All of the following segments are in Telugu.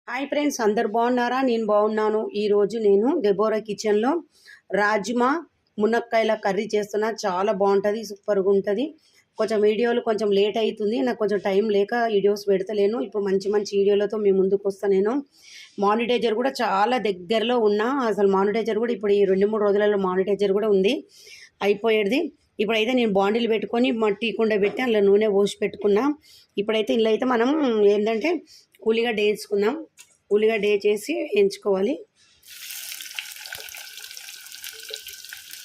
హాయ్ ఫ్రెండ్స్, అందరు బాగున్నారా? నేను బాగున్నాను. ఈరోజు నేను డెబోరా కిచెన్లో రాజ్మా మునక్కాయల కర్రీ చేస్తున్నా. చాలా బాగుంటుంది, సూపర్గా ఉంటుంది. కొంచెం వీడియోలు కొంచెం లేట్ అవుతుంది, నాకు కొంచెం టైం లేక వీడియోస్ పెడతలేను. ఇప్పుడు మంచి మంచి వీడియోలతో మీ ముందుకు వస్తాను. నేను మానిటైజర్ కూడా చాలా దగ్గరలో ఉన్నా. అసలు మానిటైజర్ కూడా ఇప్పుడు ఈ 2-3 రోజులలో మానిటైజర్ కూడా ఉంది, అయిపోయేది. ఇప్పుడైతే నేను బాండిల్ పెట్టుకొని మట్టి కుండ పెట్టి అందులో నూనె పోసి పెట్టుకున్నా. ఇప్పుడైతే ఇందులో అయితే మనం ఏంటంటే ఉల్లిగడ్డ వేసుకుందాం. ఉల్లిగడ్డ వేసేసి ఎంచుకోవాలి.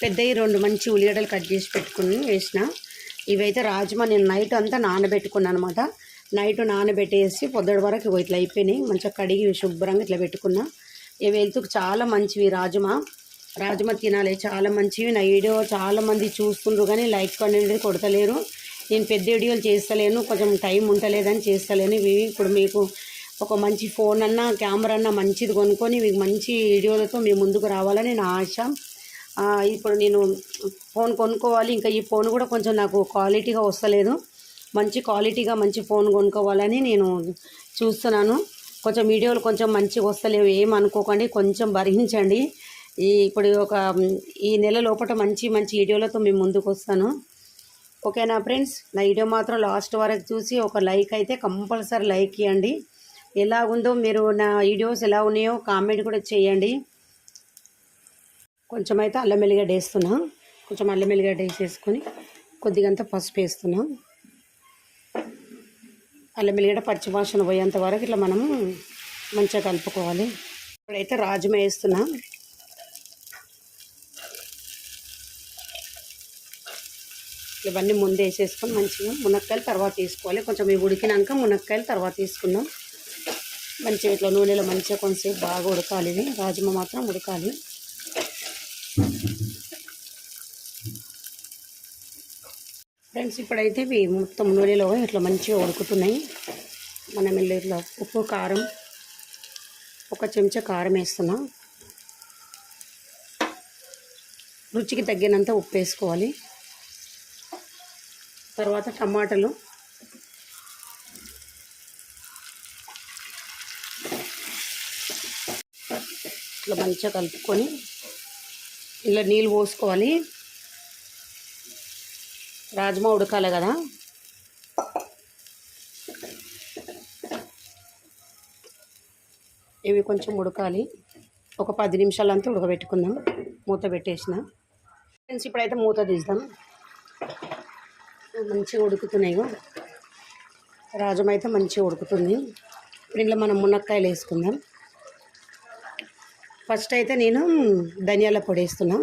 పెద్దవి 2 మంచి ఉల్లిగడ్డలు కట్ చేసి పెట్టుకుని వేసిన. ఇవైతే రాజ్మా నేను నైట్ అంతా నానబెట్టుకున్నాను అనమాట. నైట్ నానబెట్టేసి పొద్దుటి వరకు ఇట్లా అయిపోయినాయి. మంచిగా కడిగి శుభ్రంగా ఇట్లా పెట్టుకున్నా. ఇవి హెల్త్కి చాలా మంచివి. రాజ్మా తినాలి, చాలా మంచివి. నా వీడియో చాలామంది చూస్తుండ్రు కానీ లైక్ అనేది కొడతలేరు. నేను పెద్ద వీడియోలు చేస్తలేను, కొంచెం టైం ఉండలేదని చేస్తలేను. ఇవి ఇప్పుడు మీకు ఒక మంచి ఫోన్ అన్నా కెమెరా అన్నా మంచిది కొనుక్కొని మీకు మంచి వీడియోలతో మీ ముందుకు రావాలని నా ఆశ. ఇప్పుడు నేను ఫోన్ కొనుక్కోవాలి. ఇంకా ఈ ఫోన్ కూడా కొంచెం నాకు క్వాలిటీగా వస్తలేదు. మంచి క్వాలిటీగా మంచి ఫోన్ కొనుక్కోవాలని నేను చూస్తున్నాను. కొంచెం వీడియోలు కొంచెం మంచిగా వస్తలేవు, ఏమనుకోకండి, కొంచెం భరించండి. ఇప్పుడు ఈ నెల లోపల మంచి మంచి వీడియోలతో మేము ముందుకు వస్తాను. ఓకేనా ఫ్రెండ్స్? నా వీడియో మాత్రం లాస్ట్ వరకు చూసి ఒక లైక్ అయితే కంపల్సరీ లైక్ ఇవ్వండి. ఎలా ఉందో మీరు నా వీడియోస్ ఎలా ఉన్నాయో కామెంట్ కూడా చేయండి. కొంచెం అయితే అల్లం వెల్లిగడ్డ వేస్తున్నా. కొంచెం అల్లం వెల్లిగడ్డ వేసేసుకొని కొద్దిగంత పసుపు వేస్తున్నా. అల్లం వెల్లిగడ్డ పచ్చివాసన పోయేంత వరకు ఇట్లా మనము మంచిగా కలుపుకోవాలి. ఇప్పుడైతే రాజ్మా వేస్తున్నా. ఇవన్నీ ముందే వేసేసుకొని మంచిగా మునక్కాయలు తర్వాత తీసుకోవాలి. కొంచెం ఇవి ఉడికినాక మునక్కాయలు తర్వాత తీసుకుందాం. మంచిగా ఇట్లా నూనెలో మంచిగా కొంచెంసేపు బాగా ఉడకాలి. ఇది రాజ్మా మాత్రం ఉడకాలి. ఫ్రెండ్స్, ఇప్పుడైతే ఇవి మొత్తం నూనెలో ఇట్లా మంచిగా ఉడుకుతున్నాయి. మనం ఇట్లా ఉప్పు కారం 1 చెంచా కారం వేస్తున్నాం. రుచికి తగ్గినంత ఉప్పు వేసుకోవాలి. తర్వాత టమాటాలు ఇట్లా మంచిగా కలుపుకొని ఇలా నీళ్ళు పోసుకోవాలి. రాజ్మా ఉడకాలి కదా. ఇవి కొంచెం ఉడకాలి. ఒక 10 నిమిషాలంతా ఉడకబెట్టుకుందాం. మూత పెట్టేసిన. ఫ్రెండ్స్, ఇప్పుడైతే మూత తీద్దాం. మంచిగా ఉడుకుతున్నాయి. రాజ్మా అయితే మంచిగా ఉడుకుతుంది. ఇప్పుడు ఇంట్లో మనం మునక్కాయలు వేసుకుందాం. ఫస్ట్ అయితే నేను ధనియాల పొడి వేస్తున్నా.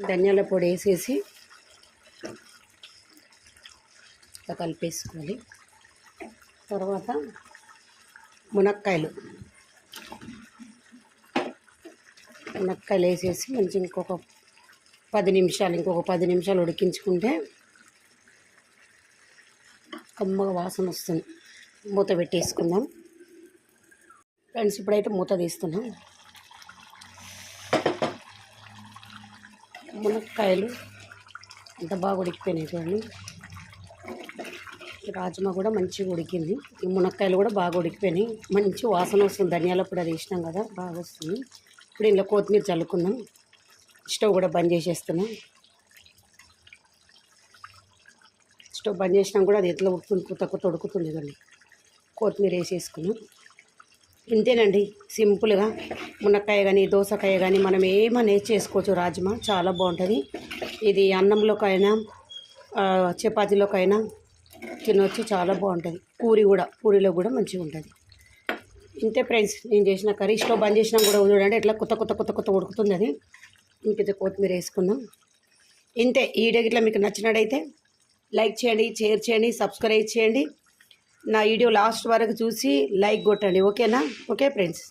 ధనియాల పొడి వేసేసి ఇట్లా కలిపేసుకోవాలి. తర్వాత మునక్కాయలు వేసేసి మంచిగా ఇంకొక 10 నిమిషాలు ఉడికించుకుంటే కమ్మగా వాసన వస్తుంది. మూత పెట్టేసుకుందాం. ఫ్రెండ్స్, ఇప్పుడైతే మూత తీస్తున్నాం. మునక్కాయలు అంత బాగా ఉడికిపోయినాయి చూడండి. రాజ్మా కూడా మంచిగా ఉడికింది. ఈ మునక్కాయలు కూడా బాగా ఉడికిపోయినాయి. మంచి వాసన వస్తుంది. ధనియాల పొడి అది వేసినాం కదా, బాగా వస్తుంది. ఇప్పుడు ఇందులో కొత్తిమీర చల్లుకుందాం. స్టవ్ కూడా బంద్ చేసేస్తున్నాం. స్టవ్ బంద్ చేసినా కూడా అది ఎట్లా ఉడుకుతుంది, కొత్త ఉడుకుతుంది కానీ. కొత్తిమీర వేసేసుకున్నాం. ఇంతేనండి, సింపుల్గా మునక్కాయ కానీ దోసకాయ కానీ మనం ఏమైనా చేసుకోవచ్చు. రాజ్మా చాలా బాగుంటుంది. ఇది అన్నంలోకైనా చపాతీలోకైనా తినవచ్చు, చాలా బాగుంటుంది. పూరిలో కూడా మంచిగా ఉంటుంది. ఇంతే ఫ్రెండ్స్, నేను చేసిన కర్రీ. స్టవ్ బంద్ చేసినా కూడా చూడండి ఎట్లా కొత్త ఉడుకుతుంది. అది ఇంకైతే కొత్తిమీర వేసుకుందాం. ఇంతే. ఈ వీడియో ఇట్లా మీకు నచ్చినట్టయితే లైక్ చేయండి, షేర్ చేయండి, సబ్స్క్రైబ్ చేయండి. నా వీడియో లాస్ట్ వరకు చూసి లైక్ కొట్టండి. ఓకేనా? Okay friends.